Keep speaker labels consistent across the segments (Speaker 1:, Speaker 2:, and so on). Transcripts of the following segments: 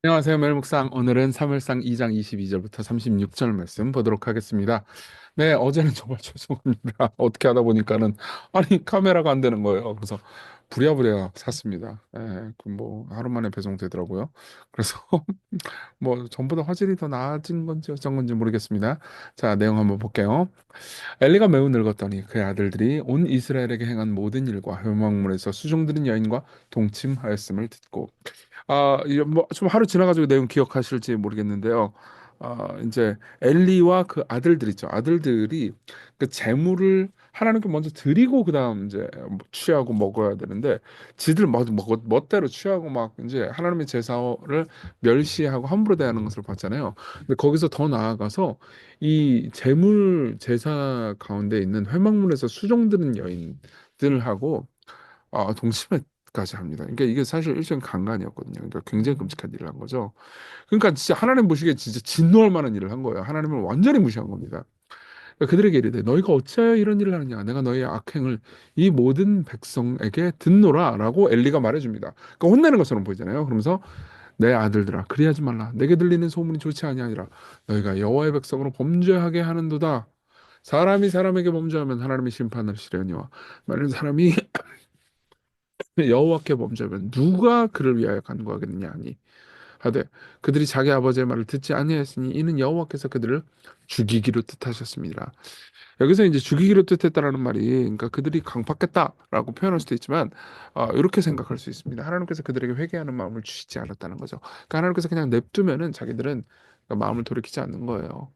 Speaker 1: 안녕하세요, 멜묵상. 오늘은 사무엘상 2장 22절부터 36절 말씀 보도록 하겠습니다. 네, 어제는 정말 죄송합니다. 어떻게 하다 보니까는 아니 카메라가 안 되는 거예요. 그래서 부랴부랴 샀습니다. 그 하루 만에 배송되더라고요. 그래서 뭐 전보다 화질이 더 나아진 건지 어쩐 건지 모르겠습니다. 자, 내용 한번 볼게요. 엘리가 매우 늙었더니 그의 아들들이 온 이스라엘에게 행한 모든 일과 회막문에서 수종드는 여인과 동침하였음을 듣고 뭐좀 하루 지나가지고 내용 기억하실지 모르겠는데요. 이제 엘리와 그 아들들 있죠. 아들들이 그 재물을 하나님께 먼저 드리고 그다음 이제 뭐 취하고 먹어야 되는데 지들 멋대로 취하고 막 이제 하나님의 제사를 멸시하고 함부로 대하는 것을 봤잖아요. 근데 거기서 더 나아가서 이 재물 제사 가운데 있는 회막문에서 수종드는 여인들하고 동침까지 합니다. 그러니까 이게 사실 일종의 강간이었거든요. 그러니까 굉장히 끔찍한 일을 한 거죠. 그러니까 진짜 하나님 보시기에 진짜 진노할 만한 일을 한 거예요. 하나님을 완전히 무시한 겁니다. 그러니까 그들에게 이르되 너희가 어찌하여 이런 일을 하느냐 내가 너희의 악행을 이 모든 백성에게 듣노라라고 엘리가 말해줍니다. 그러니까 혼내는 것처럼 보이잖아요. 그러면서 내 아들들아 그리하지 말라 내게 들리는 소문이 좋지 아니하니라 너희가 여호와의 백성으로 범죄하게 하는도다. 사람이 사람에게 범죄하면 하나님이 심판을 시려니와 만일 사람이 여호와께 범죄하면 누가 그를 위하여 간구하겠느냐 하니 하되 그들이 자기 아버지의 말을 듣지 아니하였으니 이는 여호와께서 그들을 죽이기로 뜻하셨습니다. 여기서 이제 죽이기로 뜻했다라는 말이 그러니까 그들이 강팍했다라고 표현할 수도 있지만 이렇게 생각할 수 있습니다. 하나님께서 그들에게 회개하는 마음을 주시지 않았다는 거죠. 그러니까 하나님께서 그냥 냅두면은 자기들은 마음을 돌이키지 않는 거예요.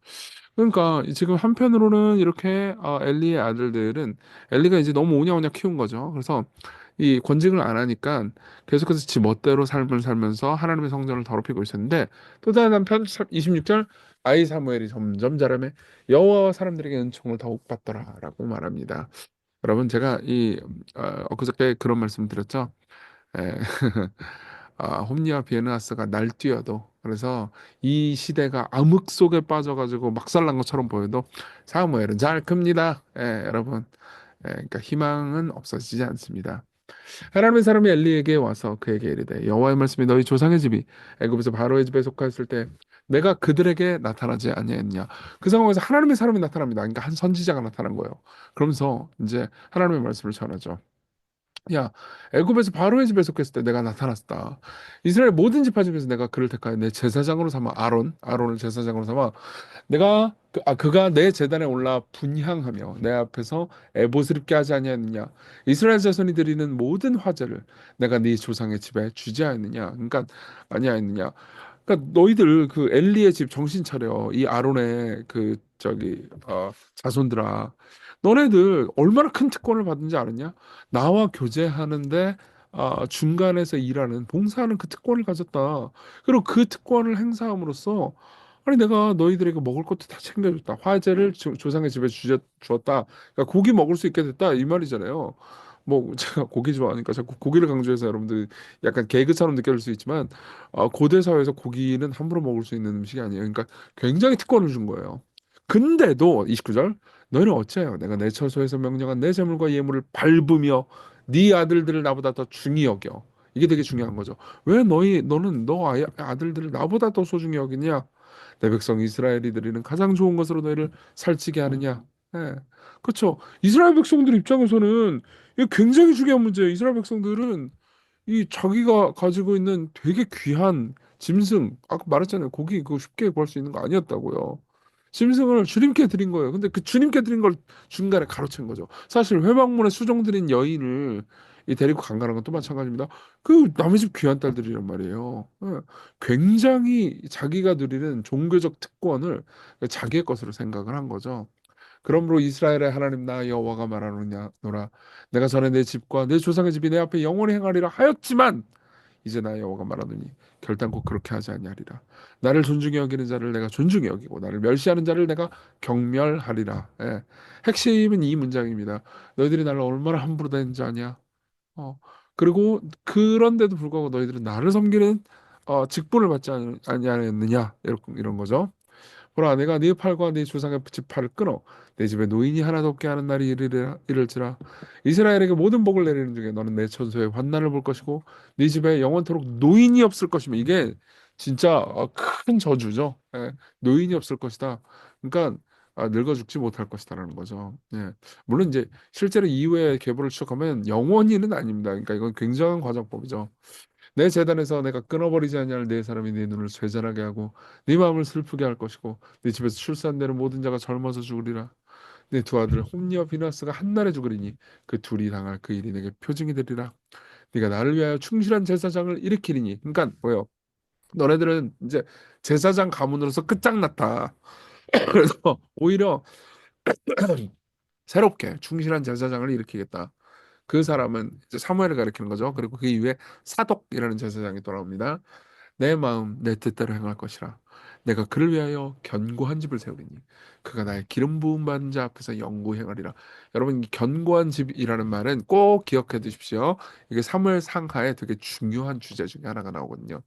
Speaker 1: 그러니까 지금 한편으로는 이렇게 엘리의 아들들은 엘리가 이제 너무 오냐오냐 키운 거죠. 그래서 이 권징을 안 하니까 계속해서 지 멋대로 삶을 살면서 하나님의 성전을 더럽히고 있었는데 또 다른 한편 26절 아이 사무엘이 점점 자라매 여호와와 사람들에게 은총을 더욱 받더라라고 말합니다. 여러분 제가 엊그저께 그런 말씀 드렸죠. 에, 홈리와 비에르나스가 날뛰어도 그래서 이 시대가 암흑 속에 빠져가지고 막살난 것처럼 보여도 사무엘은 잘 큽니다. 여러분. 그러니까 희망은 없어지지 않습니다. 하나님의 사람이 엘리에게 와서 그에게 이르되 여호와의 말씀이 너희 조상의 집이 애굽에서 바로의 집에 속하였을 때 내가 그들에게 나타나지 아니했냐. 그 상황에서 하나님의 사람이 나타납니다. 그러니까 한 선지자가 나타난 거예요. 그러면서 이제 하나님의 말씀을 전하죠. 야, 애굽에서 바로의 집에 속했을 때 내가 나타났다. 이스라엘 모든 지파 중에서 내가 그를 택하여 내 제사장으로 삼아 아론을 제사장으로 삼아 그가 내 제단에 올라 분향하며 내 앞에서 에봇을 입게 하지 아니하느냐. 이스라엘 자손이 드리는 모든 화제를 내가 네 조상의 집에 주지 않느냐. 그러니까 아니하느냐. 그러니까 너희들 그 엘리의 집 정신 차려. 이 아론의 그 자손들아. 너네들 얼마나 큰 특권을 받은지 아느냐? 나와 교제하는데 중간에서 일하는 봉사하는 그 특권을 가졌다. 그리고 그 특권을 행사함으로써 아니 내가 너희들에게 먹을 것도 다 챙겨줬다. 화제를 조상의 집에 주었다. 그러니까 고기 먹을 수 있게 됐다 이 말이잖아요. 뭐 제가 고기 좋아하니까 자꾸 고기를 강조해서 여러분들 약간 개그처럼 느껴질 수 있지만 고대 사회에서 고기는 함부로 먹을 수 있는 음식이 아니에요. 그러니까 굉장히 특권을 준 거예요. 근데도 29절 너희는 어찌하여 내가 내 처소에서 명령한 내 재물과 예물을 밟으며 네 아들들을 나보다 더 중히 여겨. 이게 되게 중요한 거죠. 왜 너는 너 아들들을 나보다 더 소중히 여기냐? 내 백성 이스라엘이 드리는 가장 좋은 것으로 너희를 살찌게 하느냐? 예. 그렇죠. 이스라엘 백성들 입장에서는 이게 굉장히 중요한 문제예요. 이스라엘 백성들은 이 자기가 가지고 있는 되게 귀한 짐승, 아까 말했잖아요. 고기 그거 쉽게 구할 수 있는 거 아니었다고요. 짐승을 주님께 드린 거예요. 근데 그 주님께 드린 걸 중간에 가로챈 거죠. 사실 회막문에 수종드린 여인을 이 데리고 강간한 것도 마찬가지입니다. 그 남의 집 귀한 딸들이란 말이에요. 굉장히 자기가 누리는 종교적 특권을 자기의 것으로 생각을 한 거죠. 그러므로 이스라엘의 하나님 나 여호와가 말하노냐 노라 내가 전에 내 집과 내 조상의 집이 내 앞에 영원히 행하리라 하였지만 이제 나 여호와가 말하노니 결단코 그렇게 하지 아니하리라. 나를 존중히 여기는 자를 내가 존중히 여기고 나를 멸시하는 자를 내가 경멸하리라. 핵심은 이 문장입니다. 너희들이 나를 얼마나 함부로 대는지 아냐? 어, 그리고 그런데도 불구하고 너희들은 나를 섬기는 직분을 받지 아니하였느냐? 이런 거죠. 보라 내가 네 팔과 네 조상의 지팔을 끊어 내 집에 노인이 하나도 없게 하는 날이 이를지라 이스라엘에게 모든 복을 내리는 중에 너는 내 천소의 환난을 볼 것이고 네 집에 영원토록 노인이 없을 것이며 이게 진짜 큰 저주죠. 예, 노인이 없을 것이다. 그러니까 늙어 죽지 못할 것이다라는 거죠. 예. 물론 이제 실제로 이후에 계보를 추적하면 영원히는 아닙니다. 그러니까 이건 굉장한 과정법이죠. 내 재단에서 내가 끊어버리지 아니할 네 사람이 네 눈을 쇠잔하게 하고 네 마음을 슬프게 할 것이고 네 집에서 출산되는 모든 자가 젊어서 죽으리라. 네 두 아들 홈리와 비나스가 한 날에 죽으리니 그 둘이 당할 그 일이 내게 표징이 되리라. 네가 나를 위하여 충실한 제사장을 일으키리니. 그러니까 뭐요? 너네들은 이제 제사장 가문으로서 끝장났다. 그래서 오히려 새롭게 충실한 제사장을 일으키겠다. 그 사람은 이제 사무엘을 가리키는 거죠. 그리고 그 이후에 사독이라는 제사장이 돌아옵니다. 내 마음 내 뜻대로 행할 것이라. 내가 그를 위하여 견고한 집을 세우리니 그가 나의 기름 부음 받은 자 앞에서 영구 행하리라. 여러분 이 견고한 집이라는 말은 꼭 기억해 두십시오. 이게 사무엘 상하에 되게 중요한 주제 중에 하나가 나오거든요.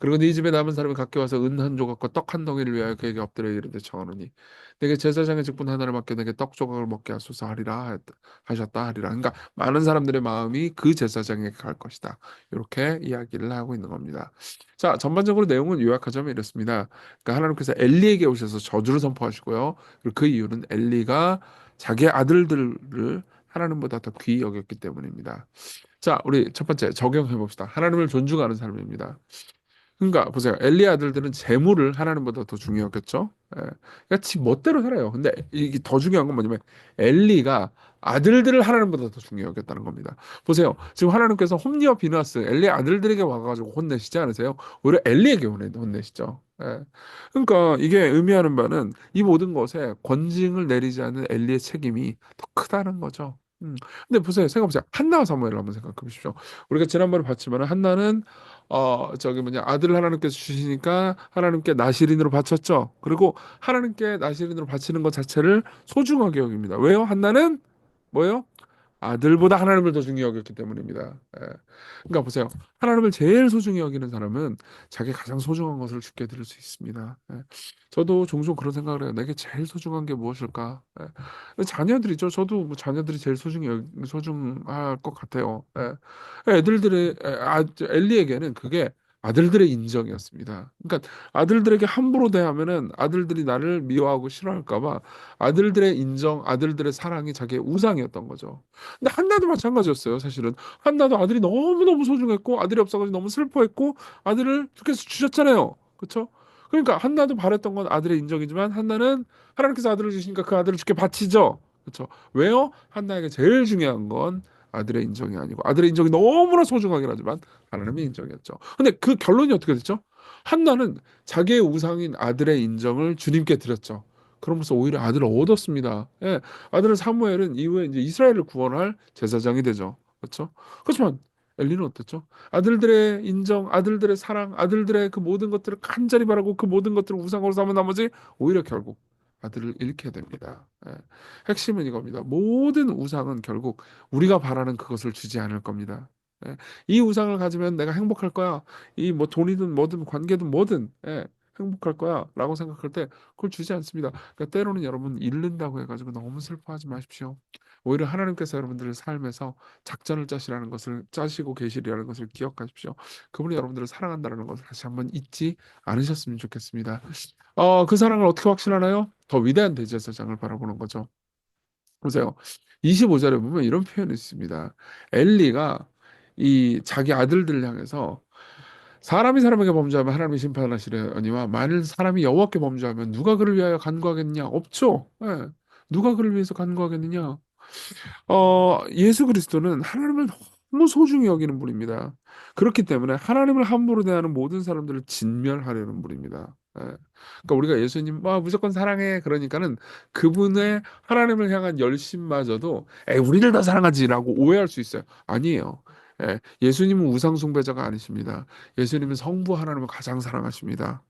Speaker 1: 그리고 네 집에 남은 사람이 각기 와서 은 한 조각과 떡 한 덩이를 위하여 그에게 엎드려 이르되 청하노니 내게 제사장의 직분 하나를 맡겨 내게 떡 조각을 먹게 하소서 하셨다 하리라. 그러니까 많은 사람들의 마음이 그 제사장에게 갈 것이다. 이렇게 이야기를 하고 있는 겁니다. 자, 전반적으로 내용은 요약하자면 이렇습니다. 그러니까 하나님께서 엘리에게 오셔서 저주를 선포하시고요. 그리고 그 이유는 엘리가 자기의 아들들을 하나님보다 더 귀히 여겼기 때문입니다. 자, 우리 첫 번째 적용해 봅시다. 하나님을 존중하는 삶입니다. 그러니까 보세요. 엘리 아들들은 재물을 하나님보다 더 중요했겠죠. 예. 그러니까 지 멋대로 살아요. 근데 이게 더 중요한 건 뭐냐면 엘리가 아들들을 하나님보다 더 중요하겠다는 겁니다. 보세요. 지금 하나님께서 홈리와 비느하스 엘리 아들들에게 와가지고 혼내시지 않으세요? 오히려 엘리에게 혼내시죠. 예. 그러니까 이게 의미하는 바는 이 모든 것에 권징을 내리지 않는 엘리의 책임이 더 크다는 거죠. 근데 보세요. 생각해보세요. 한나와 사무엘을 한번 생각해 보십시오. 우리가 지난번에 봤지만 한나는 저기 뭐냐 아들을 하나님께서 주시니까 하나님께 나시린으로 바쳤죠. 그리고 하나님께 나시린으로 바치는 것 자체를 소중하게 여깁니다. 왜요? 한나는 뭐예요? 아들보다 하나님을 더 중요히 여겼기 때문입니다. 예. 그러니까 보세요. 하나님을 제일 소중히 여기는 사람은 자기 가장 소중한 것을 주께 드릴 수 있습니다. 예. 저도 종종 그런 생각을 해요. 내게 제일 소중한 게 무엇일까? 예. 자녀들이죠. 저도 뭐 자녀들이 제일 소중할 것 같아요. 예. 애들들의 엘리에게는 그게 아들들의 인정이었습니다. 그러니까 아들들에게 함부로 대하면은 아들들이 나를 미워하고 싫어할까 봐 아들들의 인정, 아들들의 사랑이 자기의 우상이었던 거죠. 근데 한나도 마찬가지였어요. 사실은 한나도 아들이 너무너무 소중했고 아들이 없어가지고 너무 슬퍼했고 아들을 주께서 주셨잖아요. 그렇죠? 그러니까 한나도 바랬던 건 아들의 인정이지만 한나는 하나님께서 아들을 주시니까 그 아들을 주께 바치죠. 그렇죠? 왜요? 한나에게 제일 중요한 건 아들의 인정이 아니고 아들의 인정이 너무나 소중하긴 하지만 하나님의 인정이었죠. 근데 그 결론이 어떻게 됐죠? 한나는 자기의 우상인 아들의 인정을 주님께 드렸죠. 그러면서 오히려 아들을 얻었습니다. 예, 아들은 사무엘은 이후에 이제 이스라엘을 구원할 제사장이 되죠. 그렇죠? 그렇지만 엘리는 어땠죠? 아들들의 인정, 아들들의 사랑, 아들들의 그 모든 것들을 간절히 바라고 그 모든 것들을 우상으로 삼은 나머지 오히려 결국 아들을 잃게 됩니다. 예. 핵심은 이겁니다. 모든 우상은 결국 우리가 바라는 그것을 주지 않을 겁니다. 예. 이 우상을 가지면 내가 행복할 거야. 이 뭐 돈이든 뭐든 관계든 뭐든 행복할 거야라고 생각할 때 그걸 주지 않습니다. 그러니까 때로는 여러분 잃는다고 해가지고 너무 슬퍼하지 마십시오. 오히려 하나님께서 여러분들의 삶에서 작전을 짜시고 계시리라는 것을 기억하십시오. 그분이 여러분들을 사랑한다는 것을 다시 한번 잊지 않으셨으면 좋겠습니다. 그 사랑을 어떻게 확신하나요? 더 위대한 대제사장을 바라보는 거죠. 보세요. 25절에 보면 이런 표현이 있습니다. 엘리가 이 자기 아들들을 향해서 사람이 사람에게 범죄하면 하나님이 심판하시려니와 만일 사람이 여호와께 범죄하면 누가 그를 위하여 간구하겠느냐? 없죠. 예. 누가 그를 위해서 간구하겠느냐? 예수 그리스도는 하나님을 너무 소중히 여기는 분입니다. 그렇기 때문에 하나님을 함부로 대하는 모든 사람들을 진멸하려는 분입니다. 예. 그러니까 우리가 예수님 무조건 사랑해 그러니까는 그분의 하나님을 향한 열심마저도 우리를 더 사랑하지라고 오해할 수 있어요. 아니에요. 예수님은 우상 숭배자가 아니십니다. 예수님은 성부 하나님을 가장 사랑하십니다.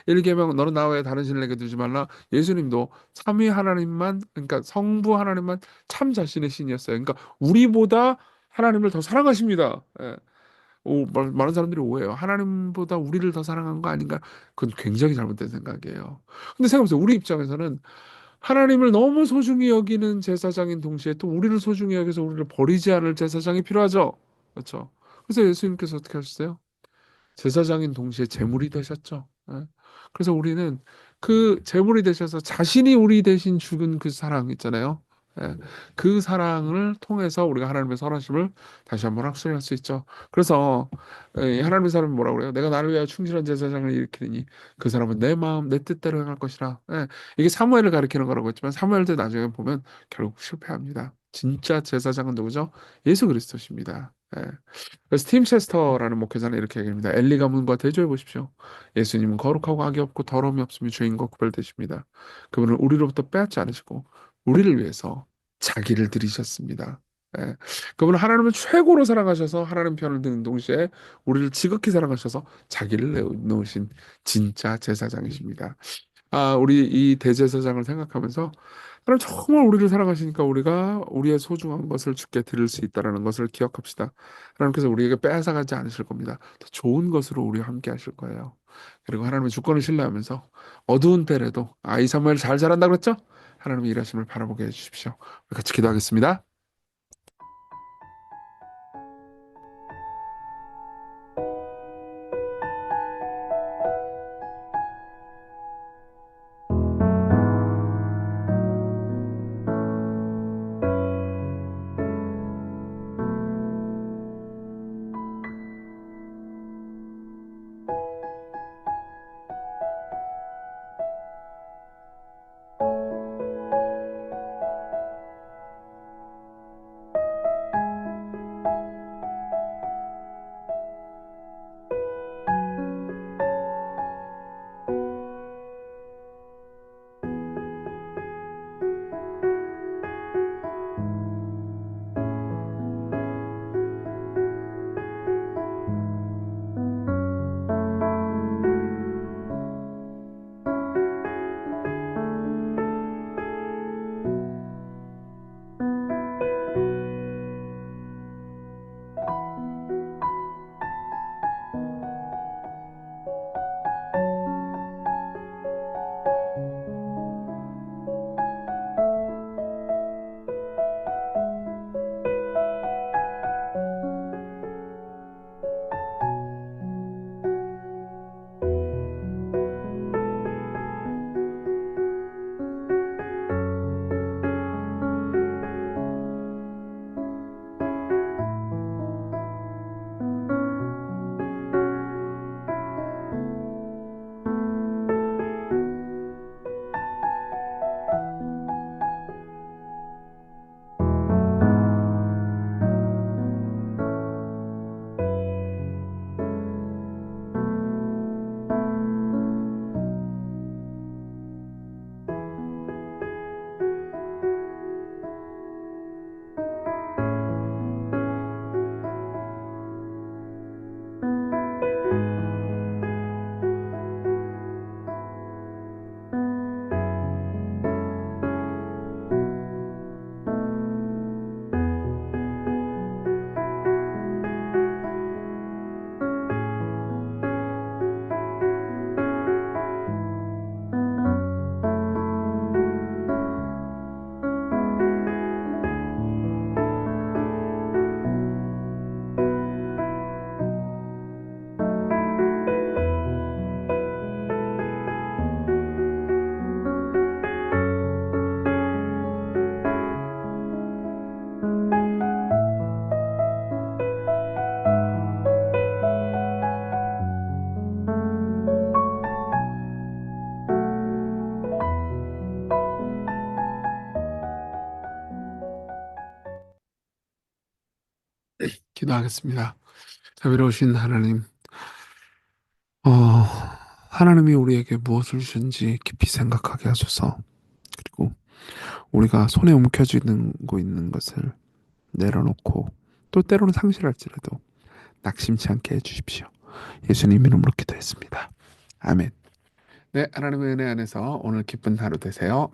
Speaker 1: 1계명 너는 나 외에 다른 신을 내게 두지 말라. 예수님도 삼위 하나님만 그러니까 성부 하나님만 참 자신의 신이었어요. 그러니까 우리보다 하나님을 더 사랑하십니다. 많은 사람들이 오해해요. 하나님보다 우리를 더 사랑한 거 아닌가? 그건 굉장히 잘못된 생각이에요. 근데 생각해보세요. 우리 입장에서는 하나님을 너무 소중히 여기는 제사장인 동시에 또 우리를 소중히 여기서 우리를 버리지 않을 제사장이 필요하죠. 그렇죠? 그래서 예수님께서 어떻게 하셨어요? 제사장인 동시에 제물이 되셨죠. 예. 그래서 우리는 그 제물이 되셔서 자신이 우리 대신 죽은 그 사랑 있잖아요. 예. 그 사랑을 통해서 우리가 하나님의 선하심을 다시 한번 확증할 수 있죠. 그래서 하나님의 사람이 뭐라고 그래요? 내가 나를 위하여 충실한 제사장을 일으키니 그 사람은 내 마음 내 뜻대로 행할 것이라. 예. 이게 사무엘을 가리키는 거라고 했지만 사무엘도 나중에 보면 결국 실패합니다. 진짜 제사장은 누구죠? 예수 그리스도십니다. 예. 그래서 팀 체스터라는 목회자는 이렇게 얘기합니다. 엘리 가문과 대조해 보십시오. 예수님은 거룩하고 악이 없고 더러움이 없으며 주인과 구별되십니다. 그분은 우리로부터 빼앗지 않으시고 우리를 위해서 자기를 들이셨습니다. 예. 그분은 하나님을 최고로 사랑하셔서 하나님 편을 드는 동시에 우리를 지극히 사랑하셔서 자기를 내놓으신 진짜 제사장이십니다. 우리 이 대제사장을 생각하면서 하나님 정말 우리를 사랑하시니까 우리가 우리의 소중한 것을 주께 드릴 수 있다라는 것을 기억합시다. 하나님께서 우리에게 빼앗아가지 않으실 겁니다. 더 좋은 것으로 우리와 함께 하실 거예요. 그리고 하나님의 주권을 신뢰하면서 어두운 때라도 이 사무엘 잘 자란다 그랬죠? 하나님의 일하심을 바라보게 해주십시오. 우리 같이 기도하겠습니다. 기도하겠습니다. 자비로우신 하나님, 어, 하나님이 우리에게 무엇을 주신지 깊이 생각하게 하소서. 그리고 우리가 손에 움켜쥐고 있는 것을 내려놓고 또 때로는 상실할지라도 낙심치 않게 해주십시오. 예수님 이름으로 기도했습니다. 아멘. 네, 하나님의 은혜 안에서 오늘 기쁜 하루 되세요.